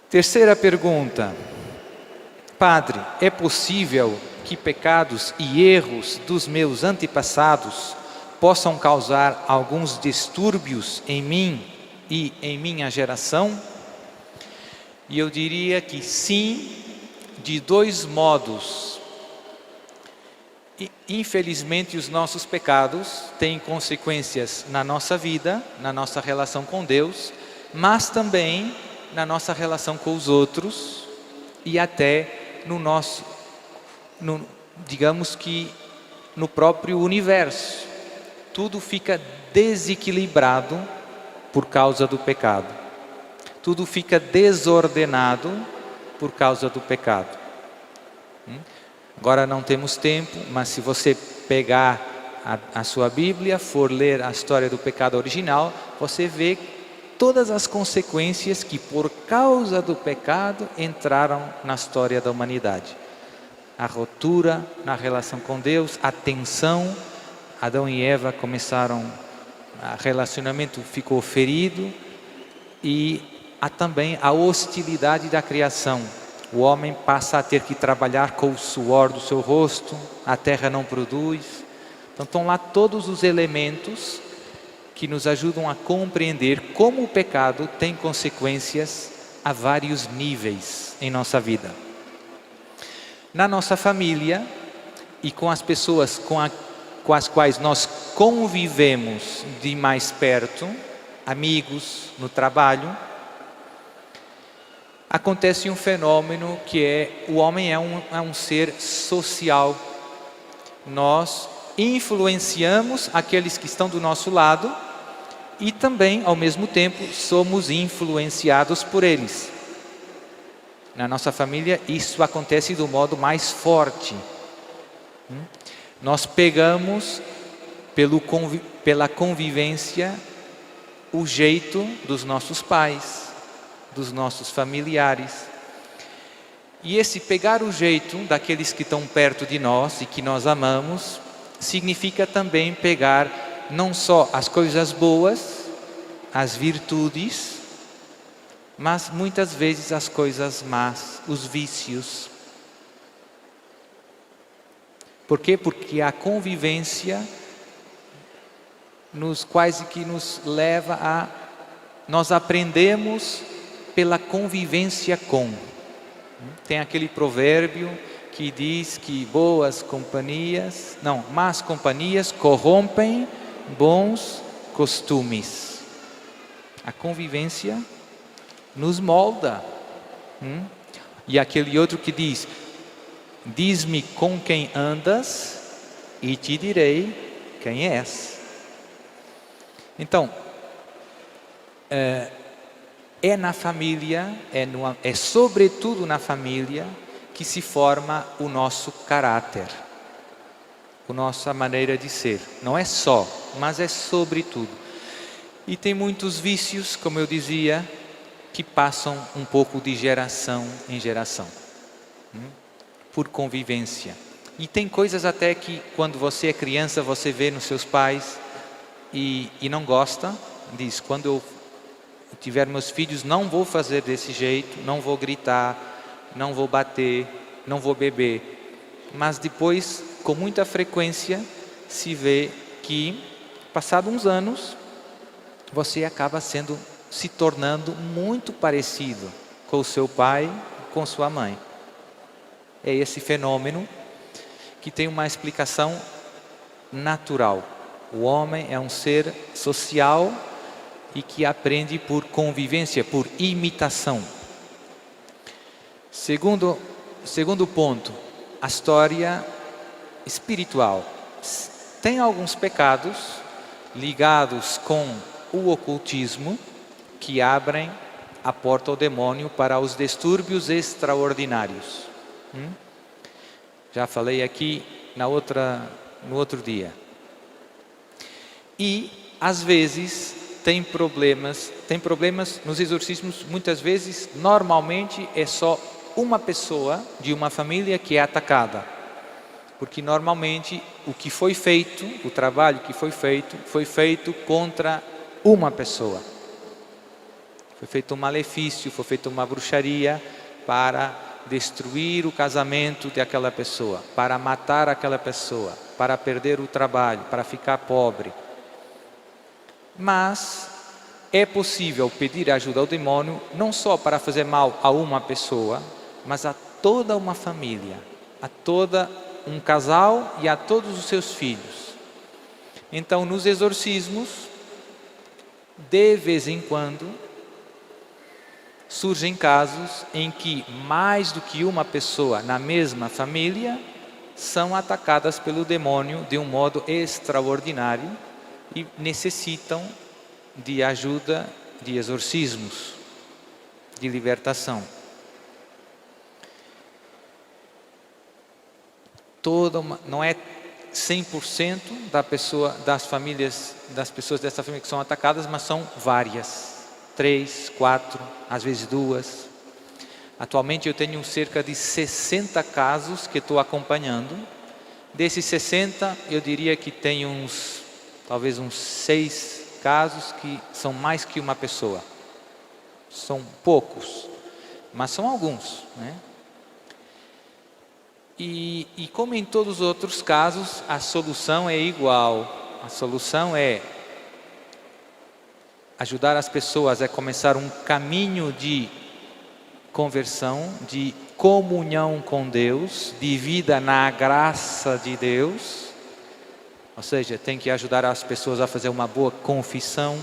Terceira pergunta. Padre, é possível que pecados e erros dos meus antepassados possam causar alguns distúrbios em mim e em minha geração? E eu diria que sim, de dois modos. Infelizmente, os nossos pecados têm consequências na nossa vida, na nossa relação com Deus, mas também na nossa relação com os outros e até digamos que no próprio universo. Tudo fica desequilibrado por causa do pecado. Tudo fica desordenado por causa do pecado. Agora não temos tempo, mas se você pegar a sua Bíblia, for ler a história do pecado original, você vê todas as consequências que por causa do pecado entraram na história da humanidade. A ruptura na relação com Deus, a tensão, Adão e Eva começaram, o relacionamento ficou ferido e há também a hostilidade da criação. O homem passa a ter que trabalhar com o suor do seu rosto, a terra não produz. Então estão lá todos os elementos que nos ajudam a compreender como o pecado tem consequências a vários níveis em nossa vida. Na nossa família e com as pessoas com as quais nós convivemos de mais perto, amigos, no trabalho, acontece um fenômeno que é: o homem é um ser social. Nós influenciamos aqueles que estão do nosso lado e também, ao mesmo tempo, somos influenciados por eles. Na nossa família, isso acontece do modo mais forte. Nós pegamos pela convivência o jeito dos nossos pais, dos nossos familiares. E esse pegar o jeito daqueles que estão perto de nós e que nós amamos, significa também pegar não só as coisas boas, as virtudes, mas muitas vezes as coisas más, os vícios. Por quê? Porque a convivência quase que nos leva a... Nós aprendemos pela convivência com. Tem aquele provérbio que diz que más companhias corrompem bons costumes. A convivência nos molda. E aquele outro que diz: diz-me com quem andas e te direi quem és. Então, é na família, é sobretudo na família que se forma o nosso caráter, a nossa maneira de ser. Não é só, mas é sobretudo. E tem muitos vícios, como eu dizia, que passam um pouco de geração em geração, por convivência. E tem coisas até que quando você é criança, você vê nos seus pais e não gosta, diz: quando eu tiver meus filhos, não vou fazer desse jeito, não vou gritar, não vou bater, não vou beber. Mas depois, com muita frequência, se vê que, passados uns anos, você acaba se tornando muito parecido com o seu pai, com sua mãe. É esse fenômeno que tem uma explicação natural. O homem é um ser social e que aprende por convivência, por imitação. Segundo ponto, a história espiritual. Tem alguns pecados ligados com o ocultismo que abrem a porta ao demônio para os distúrbios extraordinários. Já falei aqui no outro dia. E às vezes tem problemas nos exorcismos. Muitas vezes, normalmente, é só uma pessoa de uma família que é atacada, porque normalmente o trabalho que foi feito contra uma pessoa. Foi feito um malefício, foi feita uma bruxaria para destruir o casamento daquela pessoa, para matar aquela pessoa, para perder o trabalho, para ficar pobre. Mas é possível pedir ajuda ao demônio não só para fazer mal a uma pessoa, mas a toda uma família, a toda um casal e a todos os seus filhos. Então, nos exorcismos, de vez em quando, surgem casos em que mais do que uma pessoa na mesma família são atacadas pelo demônio de um modo extraordinário e necessitam de ajuda de exorcismos, de libertação. Não é 100% das pessoas dessa família que são atacadas, mas são várias. 3, 4, às vezes 2. Atualmente eu tenho cerca de 60 casos que estou acompanhando. Desses 60, eu diria que tem talvez uns 6 casos que são mais que uma pessoa. São poucos, mas são alguns, né? E como em todos os outros casos, a solução é igual. A solução é ajudar as pessoas a começar um caminho de conversão, de comunhão com Deus, de vida na graça de Deus. Ou seja, tem que ajudar as pessoas a fazer uma boa confissão,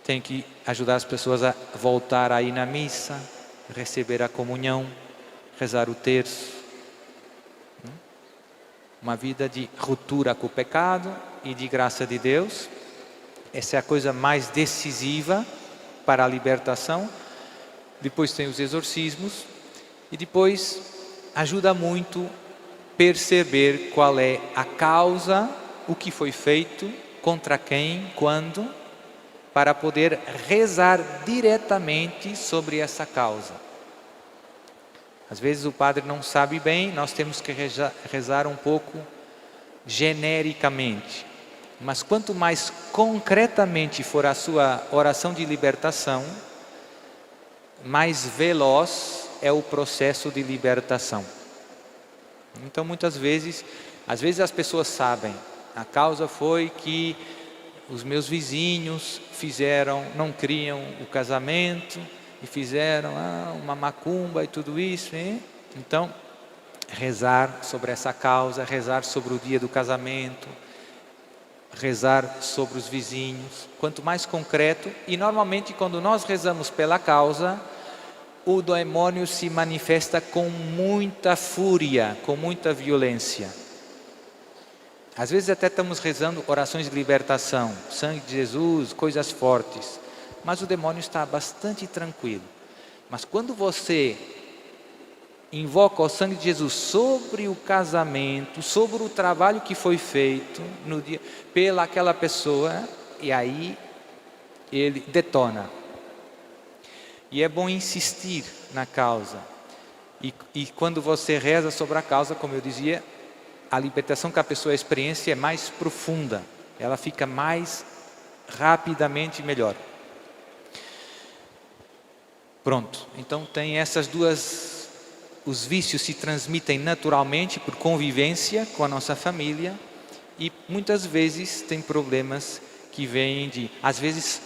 tem que ajudar as pessoas a voltar a ir na missa, receber a comunhão, rezar o terço. Uma vida de ruptura com o pecado e de graça de Deus. Essa é a coisa mais decisiva para a libertação. Depois tem os exorcismos. E depois ajuda muito perceber qual é a causa, o que foi feito, contra quem, quando, para poder rezar diretamente sobre essa causa. Às vezes o padre não sabe bem, nós temos que rezar um pouco genericamente. Mas quanto mais concretamente for a sua oração de libertação, mais veloz é o processo de libertação. Então muitas vezes, às vezes as pessoas sabem, a causa foi que os meus vizinhos não queriam o casamento e fizeram uma macumba e tudo isso, hein? Então, rezar sobre essa causa, rezar sobre o dia do casamento, rezar sobre os vizinhos, quanto mais concreto. E normalmente quando nós rezamos pela causa, o demônio se manifesta com muita fúria, com muita violência. Às vezes até estamos rezando orações de libertação, sangue de Jesus, coisas fortes, mas o demônio está bastante tranquilo. Mas quando você invoca o sangue de Jesus sobre o casamento, sobre o trabalho que foi feito no dia pela aquela pessoa, e aí ele detona. E é bom insistir na causa. E quando você reza sobre a causa, como eu dizia, a libertação que a pessoa experiencia é mais profunda. Ela fica mais rapidamente melhor. Pronto, então tem essas duas. Os vícios se transmitem naturalmente por convivência com a nossa família e muitas vezes tem problemas que vêm de... Às vezes,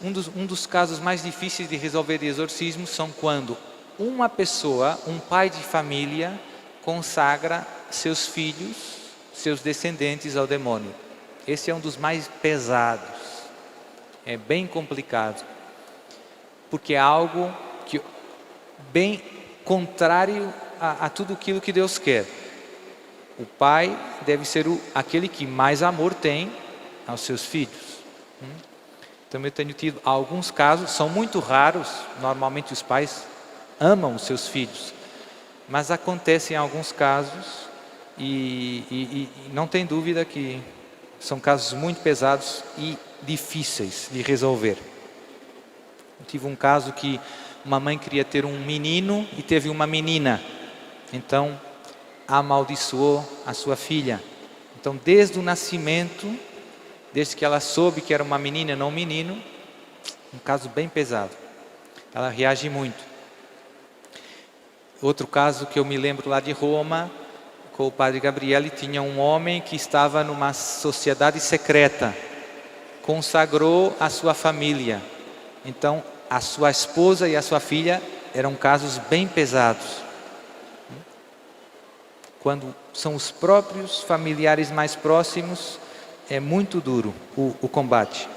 um dos casos mais difíceis de resolver de exorcismo são quando uma pessoa, um pai de família, consagra seus filhos, seus descendentes ao demônio. Esse é um dos mais pesados. É bem complicado. Porque é algo que bem contrário a tudo aquilo que Deus quer. O pai deve ser aquele que mais amor tem aos seus filhos. Então eu tenho tido alguns casos, são muito raros, normalmente os pais amam os seus filhos, mas acontecem alguns casos e não tem dúvida que são casos muito pesados e difíceis de resolver. Eu tive um caso que uma mãe queria ter um menino e teve uma menina, então amaldiçoou a sua filha. Então desde o nascimento, desde que ela soube que era uma menina e não um menino, um caso bem pesado. ela reage muito. Outro caso que eu me lembro lá de Roma, com o padre Gabriele, tinha um homem que estava numa sociedade secreta, consagrou a sua família. Então, a sua esposa e a sua filha eram casos bem pesados. Quando são os próprios familiares mais próximos, é muito duro o combate.